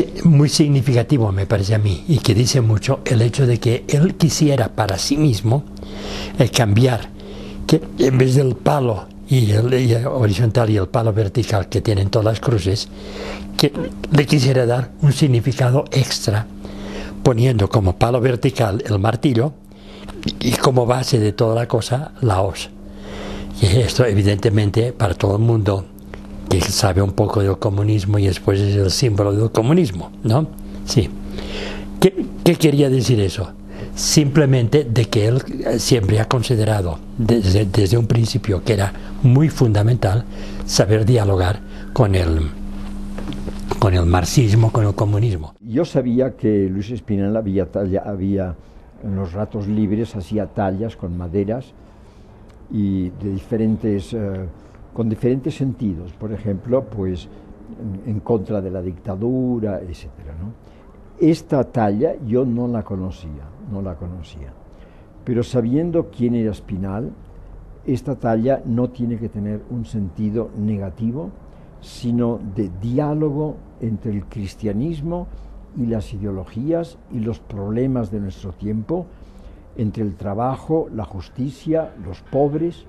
es muy significativo, me parece a mí, y que dice mucho el hecho de que él quisiera para sí mismo cambiar, que en vez del palo y el horizontal y el palo vertical que tienen todas las cruces, que le quisiera dar un significado extra, poniendo como palo vertical el martillo y como base de toda la cosa la hoz. Y esto evidentemente para todo el mundo que sabe un poco del comunismo, y después es el símbolo del comunismo, ¿no? Sí. ¿Qué quería decir eso? Simplemente de que él siempre ha considerado desde un principio que era muy fundamental saber dialogar con el marxismo, con el comunismo. Yo sabía que Luis Espinel había en los ratos libres hacía tallas con maderas y de diferentes, con diferentes sentidos, por ejemplo, pues en contra de la dictadura, etcétera, ¿no? Esta talla yo no la conocía, pero sabiendo quién era Espinel, esta talla no tiene que tener un sentido negativo, sino de diálogo entre el cristianismo y las ideologías y los problemas de nuestro tiempo, entre el trabajo, la justicia, los pobres.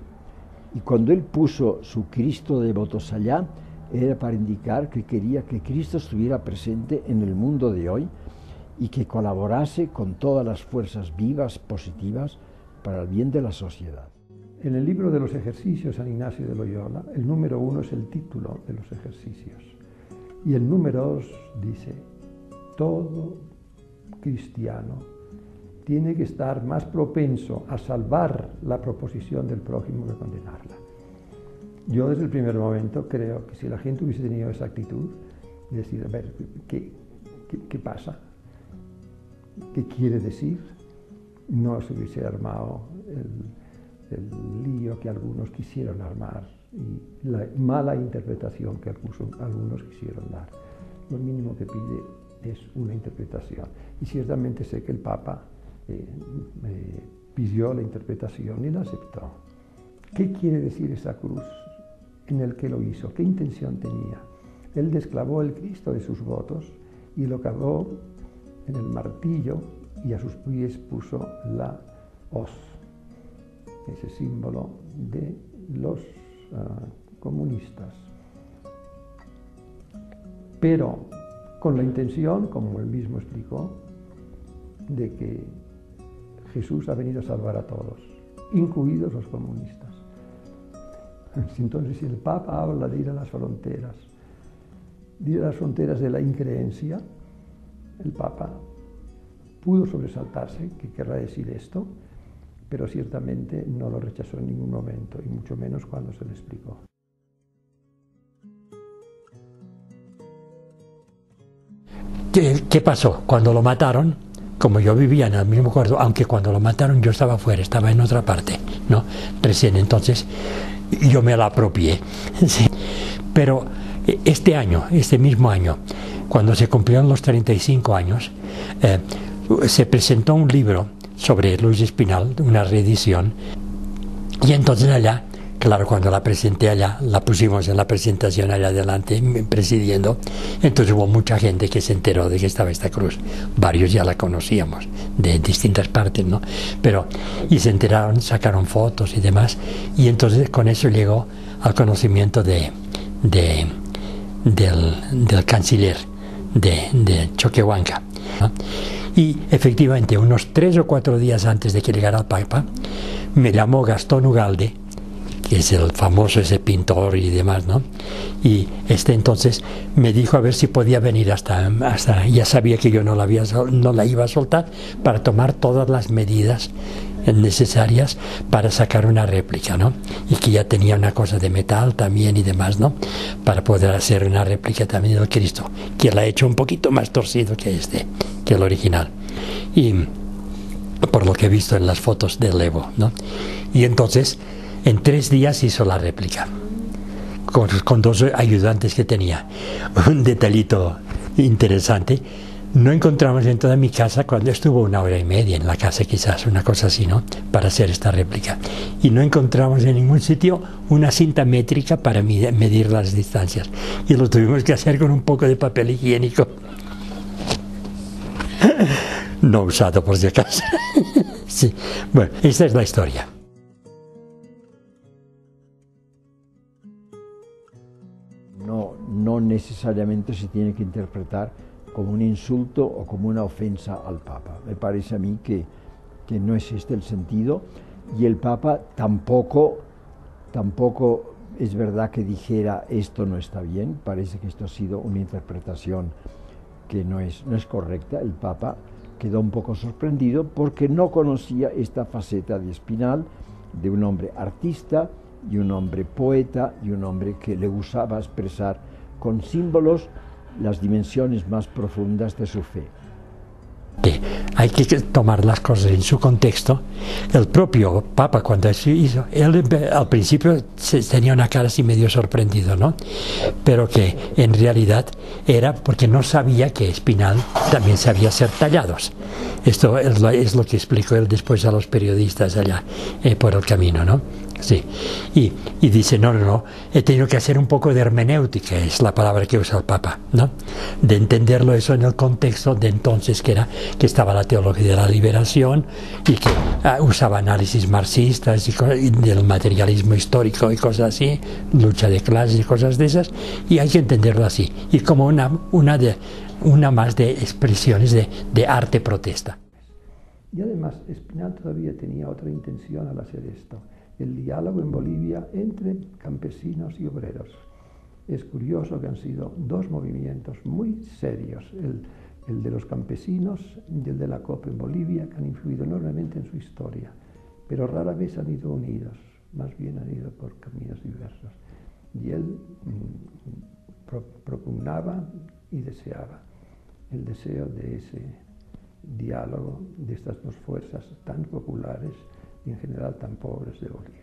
Y cuando él puso su Cristo de Botosallá, era para indicar que quería que Cristo estuviera presente en el mundo de hoy y que colaborase con todas las fuerzas vivas, positivas, para el bien de la sociedad. En el libro de los ejercicios San Ignacio de Loyola, el número 1 es el título de los ejercicios. Y el número 2 dice, todo cristiano tiene que estar más propenso a salvar la proposición del prójimo que condenarla. Yo desde el primer momento creo que si la gente hubiese tenido esa actitud, y decir, a ver, ¿qué pasa? ¿Qué quiere decir? No se hubiese armado el lío que algunos quisieron armar y la mala interpretación que algunos quisieron dar. Lo mínimo que pide es una interpretación. Y ciertamente sé que el Papa pidió la interpretación y la aceptó. ¿Qué quiere decir esa cruz en el que lo hizo? ¿Qué intención tenía? Él desclavó el Cristo de sus votos y lo clavó en el martillo y a sus pies puso la hoz, ese símbolo de los comunistas. Pero con la intención, como él mismo explicó, de que Jesús ha venido a salvar a todos, incluidos los comunistas. Entonces, si el Papa habla de ir a las fronteras de la increencia, el Papa pudo sobresaltarse, que querrá decir esto, pero ciertamente no lo rechazó en ningún momento, y mucho menos cuando se le explicó. ¿Qué pasó? Cuando lo mataron, como yo vivía en el mismo cuarto, aunque cuando lo mataron yo estaba fuera, estaba en otra parte, ¿no? Recién entonces yo me la apropié. Sí. Pero este mismo año, cuando se cumplieron los 35 años, se presentó un libro sobre Luis Espinel, una reedición, y entonces allá, claro, cuando la presenté allá, la pusimos en la presentación allá adelante, presidiendo, entonces hubo mucha gente que se enteró de que estaba esta cruz. Varios ya la conocíamos, de distintas partes, ¿no? Pero, y se enteraron, sacaron fotos y demás, y entonces con eso llegó al conocimiento del canciller de Choquehuanca, ¿no? Y efectivamente, unos 3 o 4 días antes de que llegara el Papa, me llamó Gastón Ugalde, que es el famoso ese pintor y demás, ¿no? Y entonces me dijo a ver si podía venir hasta ya sabía que yo no la iba a soltar, para tomar todas las medidas necesarias para sacar una réplica, ¿no? Y que ya tenía una cosa de metal también y demás, ¿no? Para poder hacer una réplica también del Cristo, que la ha hecho un poquito más torcido que el original. Y por lo que he visto en las fotos del Evo, ¿no? Y entonces, en 3 días hizo la réplica, con 2 ayudantes que tenía. Un detallito interesante, no encontramos en toda mi casa, cuando estuvo 1 hora y media en la casa quizás, una cosa así, ¿no?, para hacer esta réplica. Y no encontramos en ningún sitio una cinta métrica para medir las distancias. Y lo tuvimos que hacer con un poco de papel higiénico. No usado por si acaso. Sí. Bueno, esta es la historia. No necesariamente se tiene que interpretar como un insulto o como una ofensa al Papa. Me parece a mí que no es este el sentido, y el Papa tampoco es verdad que dijera esto no está bien. Parece que esto ha sido una interpretación que no es correcta. El Papa quedó un poco sorprendido porque no conocía esta faceta de Espinal, de un hombre artista y un hombre poeta y un hombre que le gustaba expresar con símbolos las dimensiones más profundas de su fe. Hay que tomar las cosas en su contexto. El propio Papa, cuando hizo, él al principio tenía una cara así medio sorprendido, ¿no? Pero que en realidad era porque no sabía que Espinal también sabía ser tallados. Esto es lo que explicó él después a los periodistas allá por el camino, ¿no? Sí. Y dice, no, he tenido que hacer un poco de hermenéutica, es la palabra que usa el Papa, ¿no? De entenderlo eso en el contexto de entonces que estaba la teología de la liberación y que usaba análisis marxistas y del materialismo histórico y cosas así, lucha de clases y cosas de esas, y hay que entenderlo así, y como una más de expresiones de arte protesta. Y además, Espinal todavía tenía otra intención al hacer esto: el diálogo en Bolivia entre campesinos y obreros. Es curioso que han sido dos movimientos muy serios, el de los campesinos y el de la COP en Bolivia, que han influido enormemente en su historia, pero rara vez han ido unidos, más bien han ido por caminos diversos. Y él propugnaba y deseaba el deseo de ese diálogo de estas dos fuerzas tan populares y en general tan pobres de Bolivia.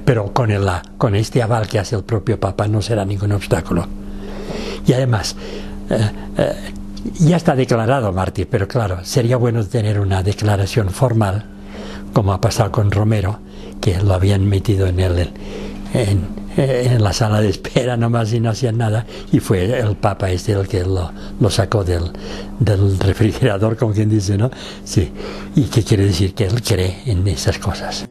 Pero con este aval que hace el propio Papa no será ningún obstáculo. Y además, ya está declarado mártir, pero claro, sería bueno tener una declaración formal, como ha pasado con Romero, que lo habían metido en la sala de espera nomás y no hacían nada, y fue el Papa el que lo sacó del refrigerador, como quien dice, ¿no? Sí, y que quiere decir que él cree en esas cosas.